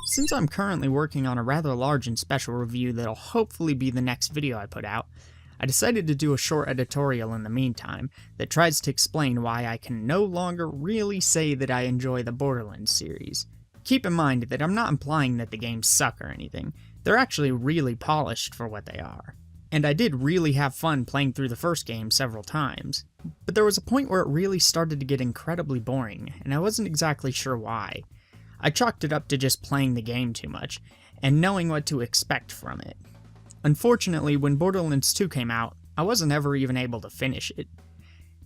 Since I'm currently working on a rather large and special review that'll hopefully be the next video I put out, I decided to do a short editorial in the meantime that tries to explain why I can no longer really say that I enjoy the Borderlands series. Keep in mind that I'm not implying that the games suck or anything, they're actually really polished for what they are. And I did really have fun playing through the first game several times, but there was a point where it really started to get incredibly boring, and I wasn't exactly sure why. I chalked it up to just playing the game too much, and knowing what to expect from it. Unfortunately, when Borderlands 2 came out, I wasn't ever even able to finish it.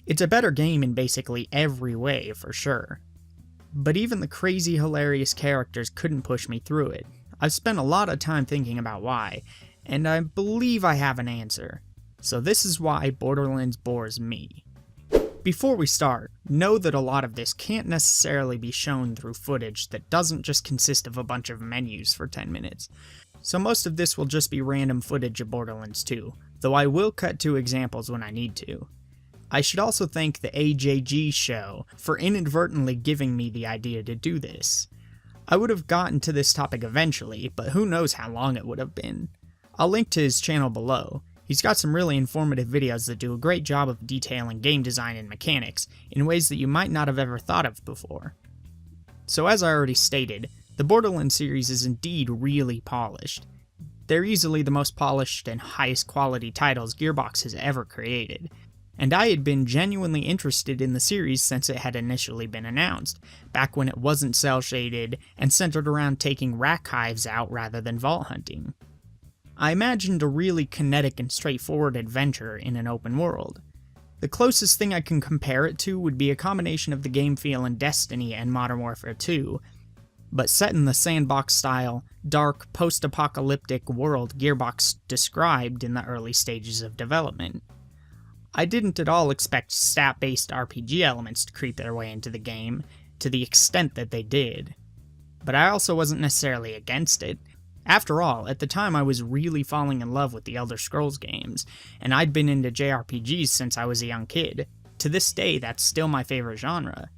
It's a better game in basically every way, for sure. But even the crazy hilarious characters couldn't push me through it. I've spent a lot of time thinking about why, and I believe I have an answer. So this is why Borderlands bores me. Before we start, know that a lot of this can't necessarily be shown through footage that doesn't just consist of a bunch of menus for 10 minutes. So most of this will just be random footage of Borderlands 2, though I will cut to examples when I need to. I should also thank the AJG show for inadvertently giving me the idea to do this. I would have gotten to this topic eventually, but who knows how long it would have been. I'll link to his channel below. He's got some really informative videos that do a great job of detailing game design and mechanics in ways that you might not have ever thought of before. So as I already stated, the Borderlands series is indeed really polished. They're easily the most polished and highest quality titles Gearbox has ever created, and I had been genuinely interested in the series since it had initially been announced, back when it wasn't cel-shaded and centered around taking rack hives out rather than vault hunting. I imagined a really kinetic and straightforward adventure in an open world. The closest thing I can compare it to would be a combination of the game feel in Destiny and Modern Warfare 2, but set in the sandbox-style, dark, post-apocalyptic world Gearbox described in the early stages of development. I didn't at all expect stat-based RPG elements to creep their way into the game, to the extent that they did. But I also wasn't necessarily against it. After all, at the time I was really falling in love with the Elder Scrolls games, and I'd been into JRPGs since I was a young kid. To this day, that's still my favorite genre.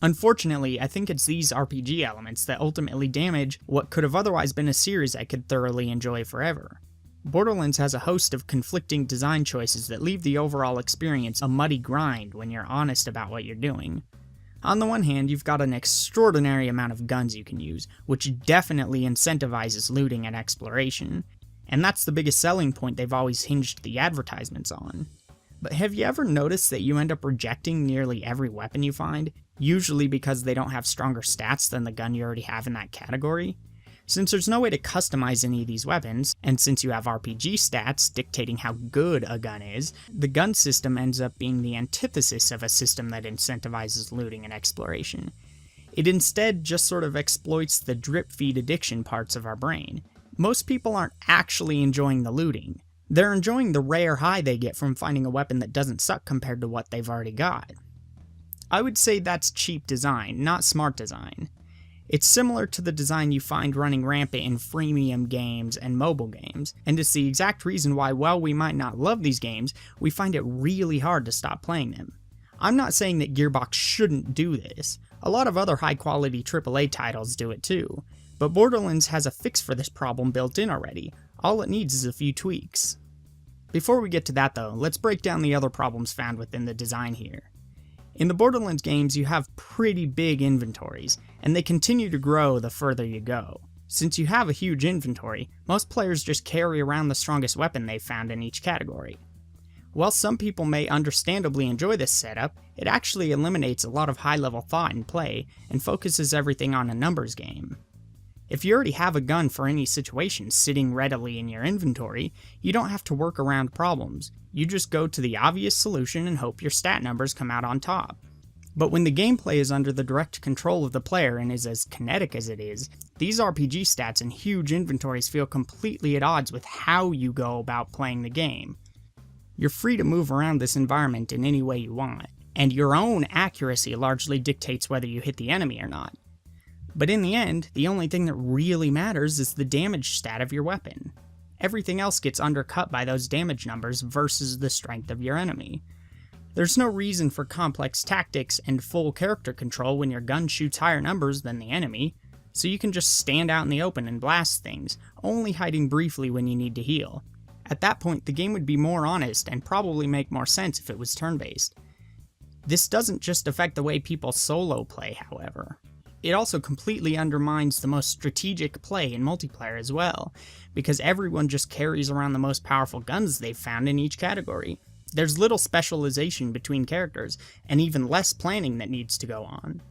Unfortunately, I think it's these RPG elements that ultimately damage what could have otherwise been a series I could thoroughly enjoy forever. Borderlands has a host of conflicting design choices that leave the overall experience a muddy grind when you're honest about what you're doing. On the one hand, you've got an extraordinary amount of guns you can use, which definitely incentivizes looting and exploration, and that's the biggest selling point they've always hinged the advertisements on. But have you ever noticed that you end up rejecting nearly every weapon you find, usually because they don't have stronger stats than the gun you already have in that category? Since there's no way to customize any of these weapons, and since you have RPG stats dictating how good a gun is, the gun system ends up being the antithesis of a system that incentivizes looting and exploration. It instead just sort of exploits the drip-feed addiction parts of our brain. Most people aren't actually enjoying the looting. They're enjoying the rare high they get from finding a weapon that doesn't suck compared to what they've already got. I would say that's cheap design, not smart design. It's similar to the design you find running rampant in freemium games and mobile games, and it's the exact reason why, while we might not love these games, we find it really hard to stop playing them. I'm not saying that Gearbox shouldn't do this. A lot of other high-quality AAA titles do it too, but Borderlands has a fix for this problem built in already. All it needs is a few tweaks. Before we get to that though, let's break down the other problems found within the design here. In the Borderlands games, you have pretty big inventories, and they continue to grow the further you go. Since you have a huge inventory, most players just carry around the strongest weapon they've found in each category. While some people may understandably enjoy this setup, it actually eliminates a lot of high-level thought in play, and focuses everything on a numbers game. If you already have a gun for any situation sitting readily in your inventory, you don't have to work around problems. You just go to the obvious solution and hope your stat numbers come out on top. But when the gameplay is under the direct control of the player and is as kinetic as it is, these RPG stats and huge inventories feel completely at odds with how you go about playing the game. You're free to move around this environment in any way you want, and your own accuracy largely dictates whether you hit the enemy or not. But in the end, the only thing that really matters is the damage stat of your weapon. Everything else gets undercut by those damage numbers versus the strength of your enemy. There's no reason for complex tactics and full character control when your gun shoots higher numbers than the enemy. so you can just stand out in the open and blast things, only hiding briefly when you need to heal. At that point, the game would be more honest and probably make more sense if it was turn-based. This doesn't just affect the way people solo play, however. It also completely undermines the most strategic play in multiplayer as well, because everyone just carries around the most powerful guns they've found in each category. There's little specialization between characters, and even less planning that needs to go on.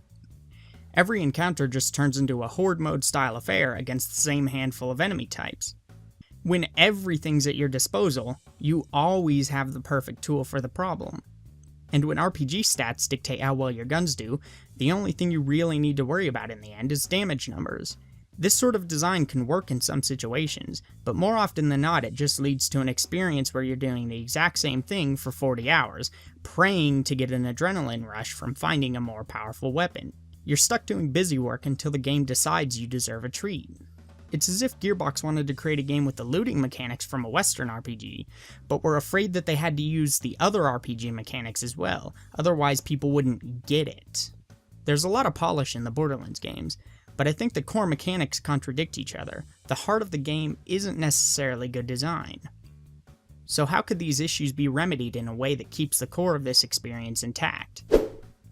Every encounter just turns into a horde mode style affair against the same handful of enemy types. When everything's at your disposal, you always have the perfect tool for the problem. And when RPG stats dictate how well your guns do, the only thing you really need to worry about in the end is damage numbers. This sort of design can work in some situations, but more often than not it just leads to an experience where you're doing the exact same thing for 40 hours, praying to get an adrenaline rush from finding a more powerful weapon. You're stuck doing busy work until the game decides you deserve a treat. It's as if Gearbox wanted to create a game with the looting mechanics from a Western RPG, but were afraid that they had to use the other RPG mechanics as well, otherwise people wouldn't get it. There's a lot of polish in the Borderlands games, but I think the core mechanics contradict each other. The heart of the game isn't necessarily good design. So how could these issues be remedied in a way that keeps the core of this experience intact?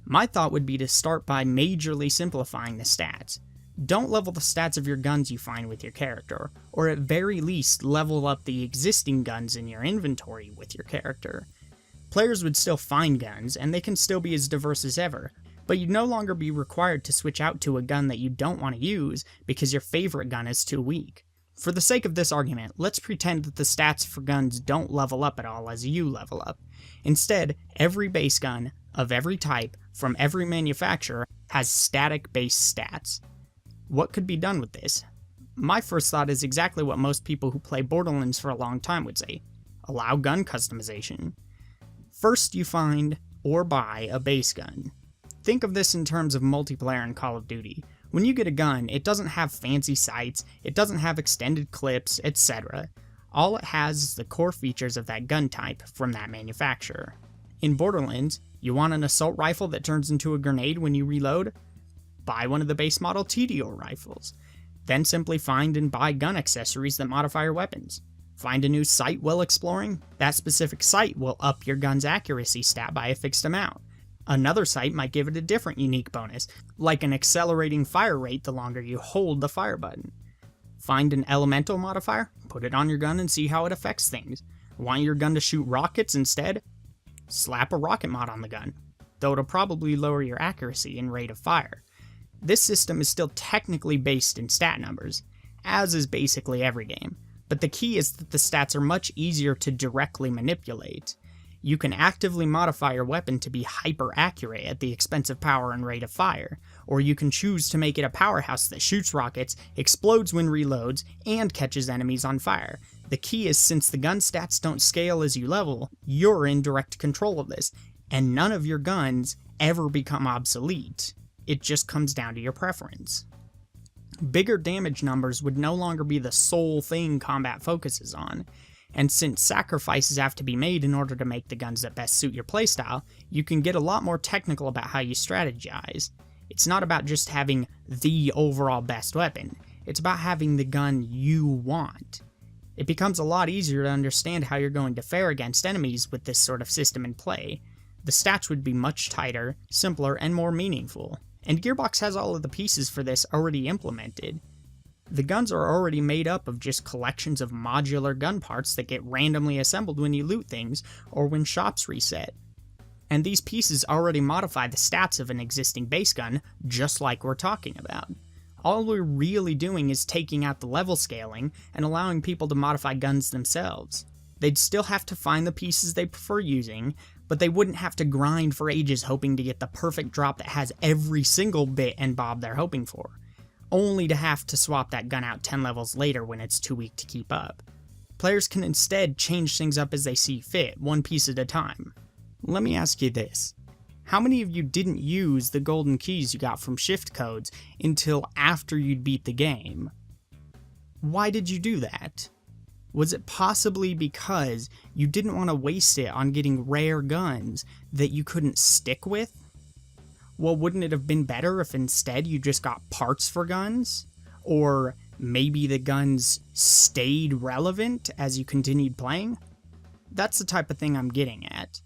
My thought would be to start by majorly simplifying the stats. Don't level the stats of your guns you find with your character, or at very least level up the existing guns in your inventory with your character. Players would still find guns, and they can still be as diverse as ever, but you'd no longer be required to switch out to a gun that you don't want to use because your favorite gun is too weak. For the sake of this argument, let's pretend that the stats for guns don't level up at all as you level up. Instead, every base gun, of every type, from every manufacturer, has static base stats. What could be done with this? My first thought is exactly what most people who play Borderlands for a long time would say. Allow gun customization. First you find, or buy, a base gun. Think of this in terms of multiplayer in Call of Duty. When you get a gun, it doesn't have fancy sights, it doesn't have extended clips, etc. All it has is the core features of that gun type from that manufacturer. In Borderlands, you want an assault rifle that turns into a grenade when you reload? Buy one of the base model TDO rifles. Then simply find and buy gun accessories that modify your weapons. Find a new sight while exploring? That specific sight will up your gun's accuracy stat by a fixed amount. Another sight might give it a different unique bonus, like an accelerating fire rate the longer you hold the fire button. Find an elemental modifier, put it on your gun and see how it affects things. Want your gun to shoot rockets instead? Slap a rocket mod on the gun, though it'll probably lower your accuracy and rate of fire. This system is still technically based in stat numbers, as is basically every game, but the key is that the stats are much easier to directly manipulate. You can actively modify your weapon to be hyper-accurate at the expense of power and rate of fire, or you can choose to make it a powerhouse that shoots rockets, explodes when reloads, and catches enemies on fire. The key is, since the gun stats don't scale as you level, you're in direct control of this, and none of your guns ever become obsolete. It just comes down to your preference. Bigger damage numbers would no longer be the sole thing combat focuses on, and since sacrifices have to be made in order to make the guns that best suit your playstyle, you can get a lot more technical about how you strategize. It's not about just having the overall best weapon, it's about having the gun you want. It becomes a lot easier to understand how you're going to fare against enemies with this sort of system in play. The stats would be much tighter, simpler, and more meaningful. And Gearbox has all of the pieces for this already implemented. The guns are already made up of just collections of modular gun parts that get randomly assembled when you loot things, or when shops reset. And these pieces already modify the stats of an existing base gun, just like we're talking about. All we're really doing is taking out the level scaling, and allowing people to modify guns themselves. They'd still have to find the pieces they prefer using, but they wouldn't have to grind for ages hoping to get the perfect drop that has every single bit and bob they're hoping for, only to have to swap that gun out 10 levels later when it's too weak to keep up. Players can instead change things up as they see fit, one piece at a time. Let me ask you this. How many of you didn't use the golden keys you got from shift codes until after you'd beat the game? Why did you do that? Was it possibly because you didn't want to waste it on getting rare guns that you couldn't stick with? Well, wouldn't it have been better if instead you just got parts for guns? Or maybe the guns stayed relevant as you continued playing? That's the type of thing I'm getting at.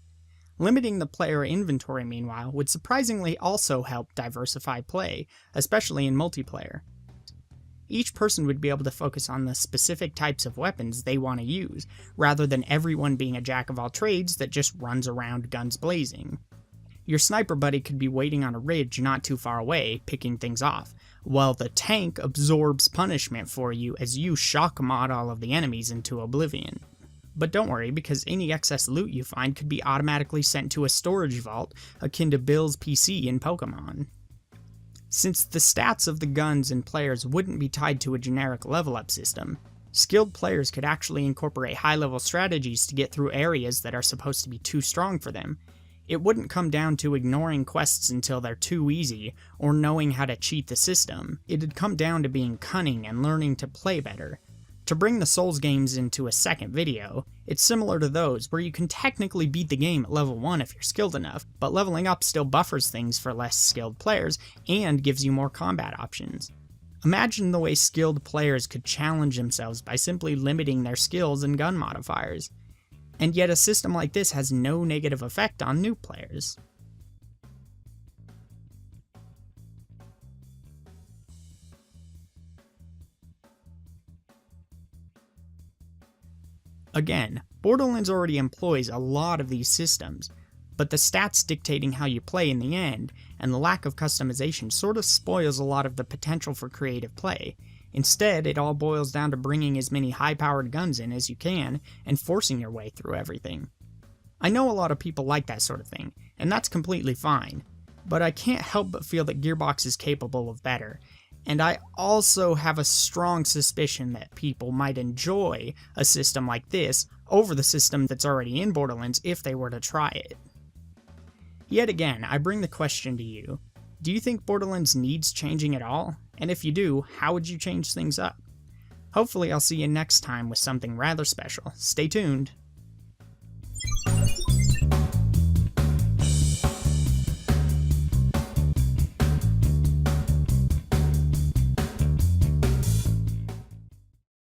Limiting the player inventory, meanwhile, would surprisingly also help diversify play, especially in multiplayer. Each person would be able to focus on the specific types of weapons they want to use, rather than everyone being a jack of all trades that just runs around guns blazing. Your sniper buddy could be waiting on a ridge not too far away, picking things off, while the tank absorbs punishment for you as you shock mod all of the enemies into oblivion. But don't worry, because any excess loot you find could be automatically sent to a storage vault, akin to Bill's PC in Pokemon. Since the stats of the guns and players wouldn't be tied to a generic level up system, skilled players could actually incorporate high-level strategies to get through areas that are supposed to be too strong for them. It wouldn't come down to ignoring quests until they're too easy, or knowing how to cheat the system. It'd come down to being cunning and learning to play better. To bring the Souls games into a second video, it's similar to those where you can technically beat the game at level 1 if you're skilled enough, but leveling up still buffers things for less skilled players and gives you more combat options. Imagine the way skilled players could challenge themselves by simply limiting their skills and gun modifiers. And yet a system like this has no negative effect on new players. Again, Borderlands already employs a lot of these systems, but the stats dictating how you play in the end, and the lack of customization sort of spoils a lot of the potential for creative play. Instead, it all boils down to bringing as many high-powered guns in as you can, and forcing your way through everything. I know a lot of people like that sort of thing, and that's completely fine, but I can't help but feel that Gearbox is capable of better, and I also have a strong suspicion that people might enjoy a system like this over the system that's already in Borderlands if they were to try it. Yet again, I bring the question to you. Do you think Borderlands needs changing at all? And if you do, how would you change things up? Hopefully I'll see you next time with something rather special. Stay tuned.